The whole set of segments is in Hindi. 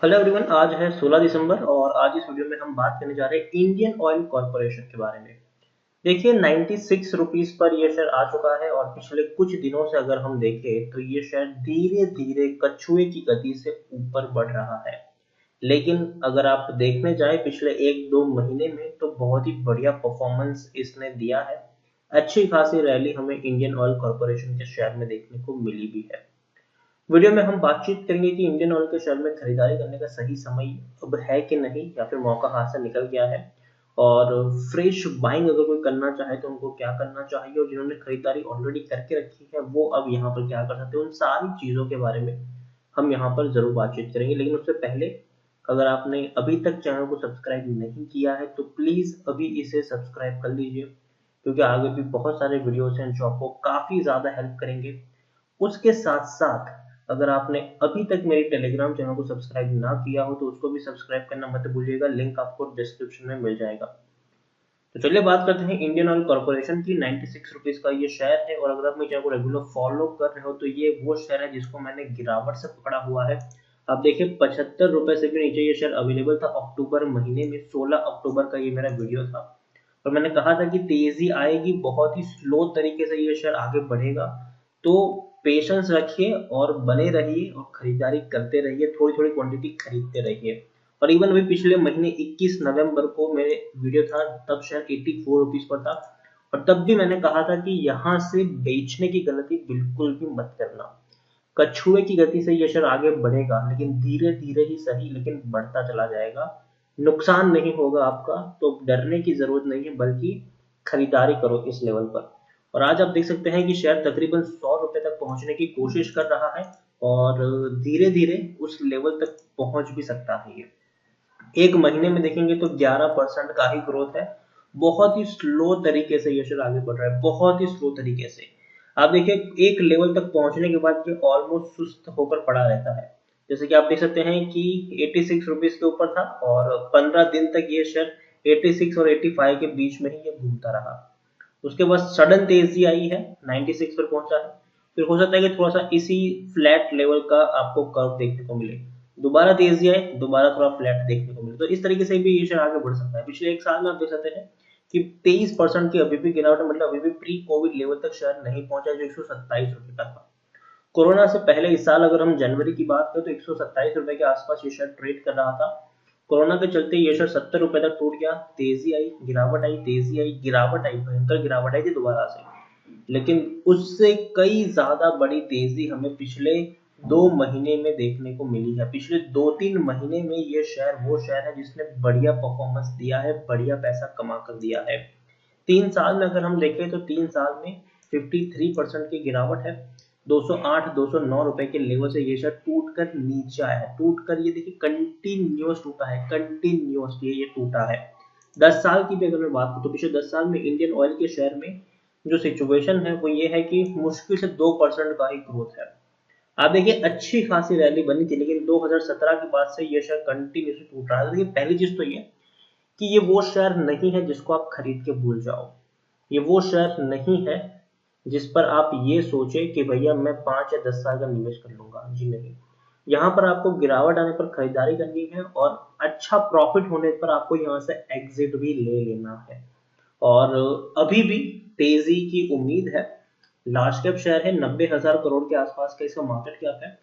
Hello everyone. आज है 16 दिसंबर और आज इस वीडियो में हम बात करने जा रहे हैं इंडियन ऑयल कॉरपोरेशन के बारे में। देखिए 96 रुपीस पर यह शेयर आ चुका है और पिछले कुछ दिनों से अगर हम देखें तो ये शेयर धीरे धीरे कछुए की गति से ऊपर बढ़ रहा है। लेकिन अगर आप देखने जाए पिछले एक दो महीने में तो बहुत ही बढ़िया परफॉर्मेंस इसने दिया है। अच्छी खासी रैली हमें इंडियन ऑयल कॉरपोरेशन के शेयर में देखने को मिली भी है। वीडियो में हम बातचीत करेंगे कि इंडियन ऑयल के शेयर में खरीदारी करने का सही समय अब है कि नहीं, या फिर मौका हाथ से निकल गया है, और फ्रेश बाइंग अगर कोई करना चाहे तो उनको क्या करना चाहिए, और जिन्होंने खरीदारी ऑलरेडी करके रखी है वो अब यहाँ पर क्या कर सकते हैं। उन सारी चीज़ों के बारे में हम यहाँ पर जरूर बातचीत करेंगे। लेकिन उससे पहले अगर आपने अभी तक चैनल को सब्सक्राइब नहीं किया है तो प्लीज़ अभी इसे सब्सक्राइब कर लीजिए, क्योंकि आगे भी बहुत सारे वीडियोस हैं जो आपको काफ़ी ज़्यादा हेल्प करेंगे। उसके साथ साथ अगर आपने अभी तक मेरे टेलीग्राम चैनल को सब्सक्राइब ना किया हो तो उसको भी सब्सक्राइब करना मत भूलिएगा, लिंक आपको डिस्क्रिप्शन में मिल जाएगा। तो चलिए बात करते हैं इंडियन ऑयल कॉर्पोरेशन की। 96 रुपीज का ये शेयर है और अगर आप मेरे चैनल को रेगुलर फॉलो कर रहे हो तो ये वो शेयर है जिसको मैंने गिरावट से पकड़ा हुआ है। आप देखिए 75 रुपए से भी नीचे ये शेयर अवेलेबल था अक्टूबर महीने में। 16 अक्टूबर का ये मेरा वीडियो था और मैंने कहा था कि तेजी आएगी, बहुत ही स्लो तरीके से ये शेयर आगे बढ़ेगा। तो पेशेंस रखिए और बने रहिए और खरीदारी करते रहिए, थोड़ी थोड़ी क्वांटिटी खरीदते रहिए। और इवन अभी पिछले महीने 21 नवंबर को मेरे वीडियो था, तब शेयर 84 रुपीज पर था और तब भी मैंने कहा था कि यहाँ से बेचने की गलती बिल्कुल भी मत करना। कछुए की गति से ये शेयर आगे बढ़ेगा, लेकिन धीरे धीरे ही सही, लेकिन बढ़ता चला जाएगा। नुकसान नहीं होगा आपका, तो डरने की जरूरत नहीं है, बल्कि खरीदारी करो इस लेवल पर। और आज आप देख सकते हैं कि शेयर तकरीबन 100 रुपए तक पहुंचने की कोशिश कर रहा है और धीरे धीरे उस लेवल तक पहुंच भी सकता है। ये एक महीने में देखेंगे तो 11% का ही ग्रोथ है। बहुत ही स्लो तरीके से ये शेयर आगे बढ़ रहा है, बहुत ही स्लो तरीके से। आप देखिए एक लेवल तक पहुंचने के बाद ये ऑलमोस्ट सुस्त होकर पड़ा रहता है। जैसे कि आप देख सकते हैं कि 86 रुपीज के ऊपर था और 15 दिन तक ये शेयर 86 और 85 के बीच में ही ये घूमता रहा। उसके बाद सडन तेजी आई है, 96 पर पहुंचा है। फिर हो सकता है कि थोड़ा सा इसी फ्लैट लेवल का आपको कर्व देखने को मिले, दोबारा तेजी आए, दोबारा थोड़ा फ्लैट देखने को मिले। तो इस तरीके से भी ये शेयर आगे बढ़ सकता है। पिछले एक साल में आप देख सकते हैं कि 23% की अभी भी गिरावट है, मतलब अभी भी प्री कोविड लेवल तक शेयर नहीं पहुंचा जो 127 रुपए का था। कोरोना से पहले इस साल अगर हम जनवरी की बात करें तो 127 रुपए के आसपास ये शेयर ट्रेड कर रहा था। कोरोना के चलते ये शेयर 70 रुपए तक टूट गया, तेजी आई, गिरावट आई, तेजी आई, गिरावट आई, भयंकर गिरावट आई थी दोबारा से। लेकिन उससे कई ज्यादा बड़ी तेजी हमें पिछले 2 महीने में देखने को मिली है। पिछले 2-3 महीने में ये शेयर वो शेयर है जिसने बढ़िया परफॉर्मेंस दिया है, बढ़िया पैसा कमा कर दिया है। 3 साल में अगर हम देखें तो 3 साल में 53% की गिरावट है। 208-209 रुपए के लेवल से ये शेयर टूट कर नीचे आया है। टूट कर ये देखिए कंटिन्यूस टूटा है, कंटिन्यूस ये टूटा है। 10 साल की भी अगर मैं बात करूँ तो पिछले 10 साल में इंडियन ऑयल के शेयर में जो सिचुएशन है वो ये है कि मुश्किल से 2% का ही ग्रोथ है। आप देखिए अच्छी खासी रैली बनी थी, लेकिन 2017 के बाद से ये शेयर कंटिन्यूसली टूट रहा है। देखिए पहली चीज तो ये कि ये वो शेयर नहीं है जिसको आप खरीद के भूल जाओ। ये वो शेयर नहीं है जिस पर आप ये सोचे कि भैया मैं 5 या 10 साल का निवेश कर लूंगा। जी नहीं, यहाँ पर आपको गिरावट आने पर खरीदारी करनी है और अच्छा प्रॉफिट होने पर आपको यहाँ से एग्जिट भी ले लेना है। और अभी भी तेजी की उम्मीद है। लार्ज कैप शेयर है, 90,000 करोड़ के आसपास का इसका मार्केट कैप है।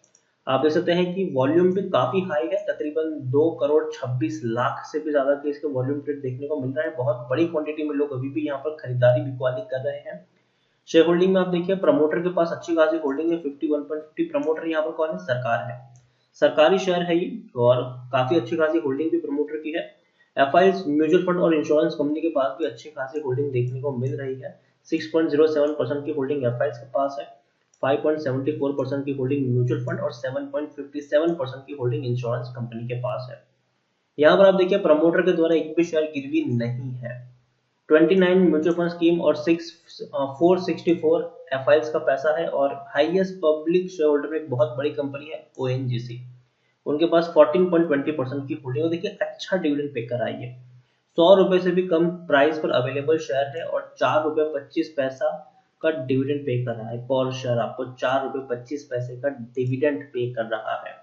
आप देख सकते हैं कि वॉल्यूम भी काफी हाई है, तकरीबन 2 करोड़ 26 लाख से भी ज्यादा के इसके वॉल्यूम ट्रेड देखने को मिल रहा है। बहुत बड़ी क्वांटिटी में लोग अभी भी यहाँ पर खरीदारी बिकवाली कर रहे हैं। शेयर होल्डिंग में आप देखिए प्रमोटर के पास अच्छी खासी होल्डिंग है, 51.50। प्रमोटर यहाँ पर कौन है? सरकार है, सरकारी शेयर है ये, और काफी अच्छी खासी होल्डिंग भी प्रमोटर की है। एफआईज म्यूचुअल फंड और इंश्योरेंस कंपनी के पास भी अच्छी खासी होल्डिंग देखने को मिल रही है। 6.07% की होल्डिंग एफआईज के पास है, 5.74% की होल्डिंग म्यूचुअल फंड और 7.57% की होल्डिंग इंश्योरेंस कंपनी के पास है। यहाँ पर आप देखिए प्रमोटर के द्वारा एक भी शेयर गिरवी नहीं है। 29 म्यूचुअल फंड स्कीम और 464 एफआईज का पैसा है। और हाईएस्ट पब्लिक शेयर होल्डर में एक बहुत बड़ी कंपनी है ओएनजीसी, उनके पास 14.20% की होल्डिंग। देखिए अच्छा डिविडेंड पे कर आई है। 100 रुपए से भी कम प्राइस पर अवेलेबल शेयर है और 4 रुपए 25 पैसा का डिविडेंड पे कर रहा है। पर शेयर आपको 4 रुपए 25 पैसे का डिविडेंड पे कर रहा है।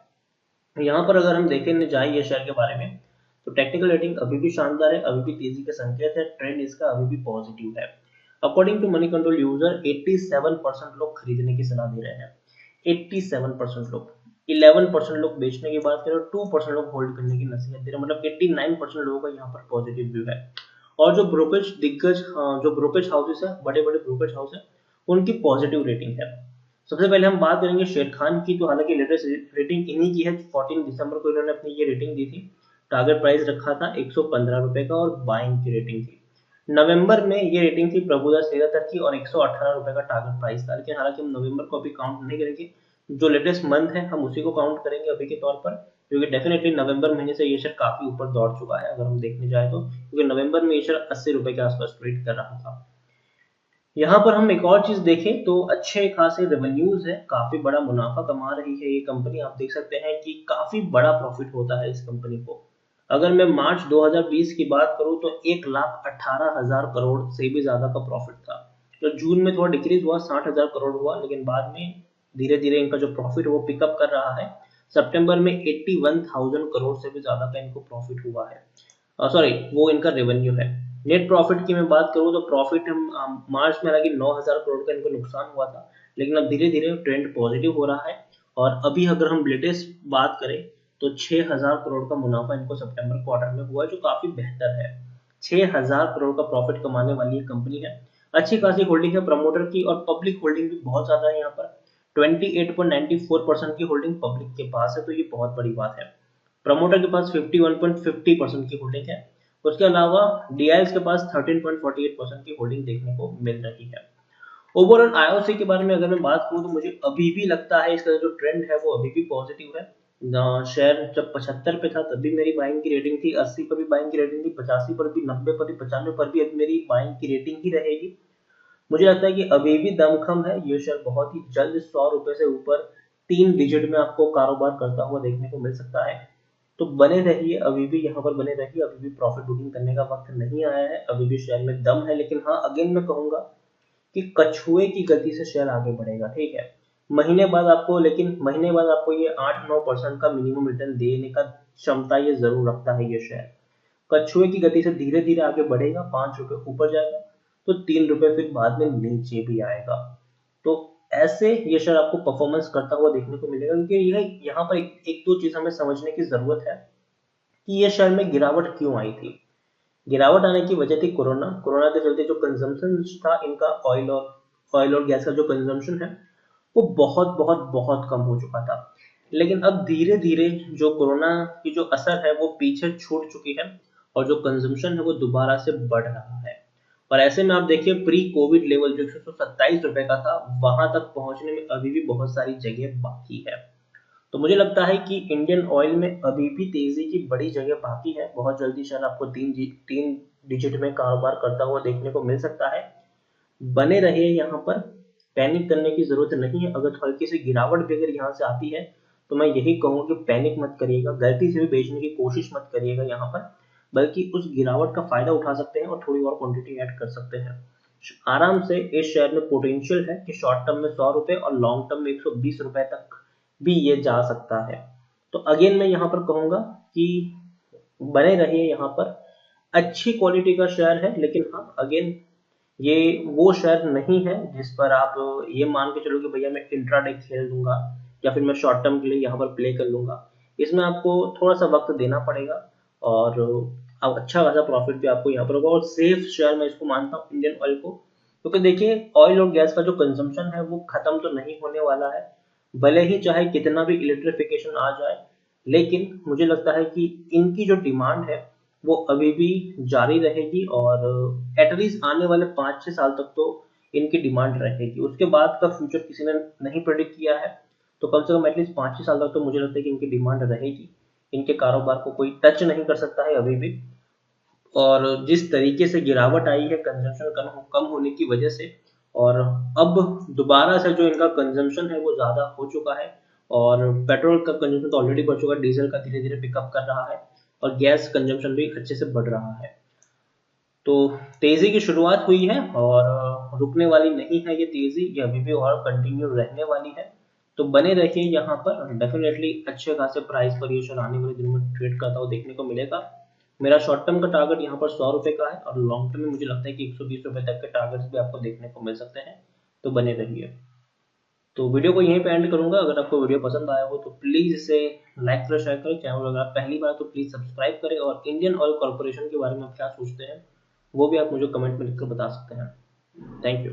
यहाँ पर अगर हम देखने जाए ये शेयर के बारे में, तो टेक्निकल रेटिंग अभी भी शानदार है, अभी भी तेजी के संकेत है, ट्रेंड इसका अभी भी पॉजिटिव है। According to Moneycontrol user 87% लोग खरीदने की सलाह दे रहे हैं। 87% लोग, 11% लोग बेचने की बात करें और 2% लोग होल्ड करने की नसीहत दे रहे हैं, मतलब 89% लोगों का यहाँ पर पॉजिटिव व्यू है। और जो ब्रोकरेज दिग्गज, जो ब्रोकरेज हाउसेस है, बड़े बड़े ब्रोकरेज हाउस है, उनकी पॉजिटिव रेटिंग है। सबसे पहले हम बात करेंगे शेर खान की, तो हालांकि लेटेस्ट रेटिंग इन्हीं की है। 14 दिसंबर को इन्होंने अपनी ये रेटिंग दी थी। टारगेट प्राइस रखा था 115 रुपए का और बाइंग की रेटिंग थी। नवंबर में ये रेटिंग थी प्रभुदास लेगातर की और 118 रुपए का टारगेट प्राइस था, लेकिन हालांकि हम नवंबर को अभी काउंट नहीं करेंगे, जो लेटेस्ट मंथ है हम उसी को काउंट करेंगे अभी के तौर पर, क्योंकि डेफिनेटली नवंबर महीने से ये शेयर काफी ऊपर दौड़ चुका है अगर हम देखने जाए तो, क्योंकि नवंबर में ये शेयर 80 रुपए के आसपास ट्रेड कर रहा था। यहाँ पर हम एक और चीज देखें तो अच्छे खासे रेवेन्यूज है, काफी बड़ा मुनाफा कमा रही है ये कंपनी। आप देख सकते हैं कि काफी बड़ा प्रॉफिट होता है इस कंपनी को। अगर मैं मार्च 2020 की बात करूं तो 1,18,000 करोड़ से भी ज्यादा का प्रॉफिट था। तो जून में थोड़ा डिक्रीज हुआ, 60,000 करोड़ हुआ, लेकिन बाद में धीरे धीरे इनका जो प्रॉफिट वो पिकअप कर रहा है। सितंबर में 81,000 करोड़ से भी ज्यादा का इनको प्रॉफिट हुआ है, सॉरी वो इनका रेवेन्यू है। नेट प्रॉफिट की मैं बात करूं तो प्रॉफिट हम मार्च में हालांकि 9,000 करोड़ का इनको नुकसान हुआ था, लेकिन अब धीरे धीरे ट्रेंड पॉजिटिव हो रहा है। और अभी अगर हम लेटेस्ट बात करें तो 6,000 करोड़ का मुनाफा इनको सितंबर क्वार्टर में हुआ, जो काफी बेहतर है। 6,000 करोड़ का प्रॉफिट कमाने वाली ये कंपनी है। अच्छी खासी होल्डिंग है प्रमोटर की, और पब्लिक होल्डिंग भी बहुत ज्यादा है यहाँ पर। 28.94% की होल्डिंग पब्लिक के पास है, तो ये बहुत बड़ी बात है। प्रमोटर के पास 51.50% की होल्डिंग है। उसके अलावा डीआईएस के पास 13.48% की होल्डिंग देखने को मिल रही है। ओवरऑल आईओसी के बारे में अगर मैं बात करूं तो मुझे अभी भी लगता है इसका जो ट्रेंड है वो अभी भी पॉजिटिव है। शेयर जब 75 पे था तब भी मेरी बाइंग की रेटिंग थी, 80 पर भी बाइंग की रेटिंग थी, 85 पर भी, 90 पर भी, 95 पर भी अभी मेरी बाइंग की रेटिंग ही रहेगी। मुझे लगता है कि अभी भी दमखम है ये शेयर, बहुत ही जल्द 100 रुपए से ऊपर 3 डिजिट में आपको कारोबार करता हुआ देखने को मिल सकता है। तो बने रहिए, अभी भी यहाँ पर बने रहिए, अभी भी प्रॉफिट बुकिंग करने का वक्त नहीं आया है, अभी भी शेयर में दम है। लेकिन हाँ, अगेन मैं कहूंगा कि कछुए की गति से शेयर आगे बढ़ेगा, ठीक है। महीने बाद आपको ये 8-9% का मिनिमम रिटर्न देने का क्षमता ये जरूर रखता है ये शेयर। कछुए की गति से धीरे धीरे आगे बढ़ेगा, 5 रुपए ऊपर जाएगा तो 3 रुपए फिर बाद में नीचे भी आएगा। तो ऐसे ये शेयर आपको परफॉर्मेंस करता हुआ देखने को मिलेगा, क्योंकि यह यहाँ पर एक दो चीज हमें समझने की जरूरत है कि ये शेयर में गिरावट क्यों आई थी। गिरावट आने की वजह थी कोरोना। कोरोना के चलते जो कंजम्पशन था इनका, ऑयल और गैस का जो कंजम्पशन है वो बहुत बहुत बहुत कम हो चुका था। लेकिन अब धीरे धीरे जो कोरोना की जो असर है वो पीछे छूट चुकी है, और जो कंजम्पशन है वो दोबारा से बढ़ रहा है। और ऐसे में आप देखिए प्री कोविड लेवल जो 127 रुपए का था, वहां तक पहुंचने में अभी भी बहुत सारी जगह बाकी है। तो मुझे लगता है कि इंडियन ऑयल में अभी भी तेजी की बड़ी जगह बाकी है। बहुत जल्दी शायद आपको तीन डिजिट में कारोबार करता हुआ देखने को मिल सकता है। बने रहिए यहाँ पर, पैनिक करने की जरूरत नहीं है। अगर हल्की सी गिरावट भी अगर यहाँ से आती है तो मैं यही कहूंगा कि पैनिक मत करिएगा, गलती से भी बेचने की कोशिश मत करिएगा यहाँ पर, बल्कि उस गिरावट का फायदा उठा सकते हैं और थोड़ी और क्वांटिटी ऐड कर सकते हैं। आराम से इस शेयर में पोटेंशियल है कि शॉर्ट टर्म में 100 रुपए और लॉन्ग टर्म में 120 रुपए तक भी ये जा सकता है। तो अगेन मैं यहाँ पर कहूंगा कि बने रहिए यहाँ पर। अच्छी क्वालिटी का शेयर है, लेकिन हाँ अगेन ये वो शेयर नहीं है जिस पर आप ये मान के चलो कि भैया मैं इंट्राडे खेल लूंगा या फिर मैं शॉर्ट टर्म के लिए यहाँ पर प्ले कर लूंगा। इसमें आपको थोड़ा सा वक्त देना पड़ेगा, और अब अच्छा खासा प्रॉफिट भी आपको यहाँ पर होगा। और सेफ शेयर मैं इसको मानता हूँ इंडियन ऑयल को, क्योंकि देखिए ऑयल और गैस का जो कंजम्पशन है वो खत्म तो नहीं होने वाला है, भले ही चाहे कितना भी इलेक्ट्रिफिकेशन आ जाए। लेकिन मुझे लगता है कि इनकी जो डिमांड है वो अभी भी जारी रहेगी, और एटलीस्ट आने वाले 5-6 साल तक तो इनकी डिमांड रहेगी। उसके बाद का फ्यूचर किसी ने नहीं प्रेडिक्ट किया है, तो कम से कम एटलीस्ट 5-6 साल तक तो मुझे लगता है कि इनकी डिमांड रहेगी। इनके कारोबार को कोई टच नहीं कर सकता है अभी भी। और जिस तरीके से गिरावट आई है कंजम्पशन कम होने की वजह से, और अब दोबारा से जो इनका कंजम्पशन है वो ज्यादा हो चुका है, और पेट्रोल का कंजम्पशन तो ऑलरेडी बढ़ चुका है, डीजल का धीरे धीरे पिकअप कर रहा है, और गैस कंजम्पशन भी अच्छे से बढ़ रहा है। तो तेजी की शुरुआत हुई है और रुकने वाली नहीं है ये तेजी, ये अभी भी और कंटिन्यू रहने वाली है। तो बने रहिए यहाँ पर, डेफिनेटली अच्छे खासे प्राइस पर ये शेयर आने वाले दिनों में ट्रेड करता हुआ देखने को मिलेगा। मेरा शॉर्ट टर्म का टारगेट यहाँ पर 100 रुपये का है और लॉन्ग टर्म में मुझे लगता है कि 120 रुपये तक के टारगेट्स भी आपको देखने को मिल सकते हैं। तो बने रहिए। तो वीडियो को यहीं पे एंड करूंगा। अगर आपको वीडियो पसंद आया हो तो प्लीज़ इसे लाइक करें, शेयर करें। चैनल अगर आप पहली बार तो प्लीज़ सब्सक्राइब करें, और इंडियन ऑयल कॉर्पोरेशन के बारे में आप क्या सोचते हैं वो भी आप मुझे कमेंट में लिखकर बता सकते हैं। Thank you.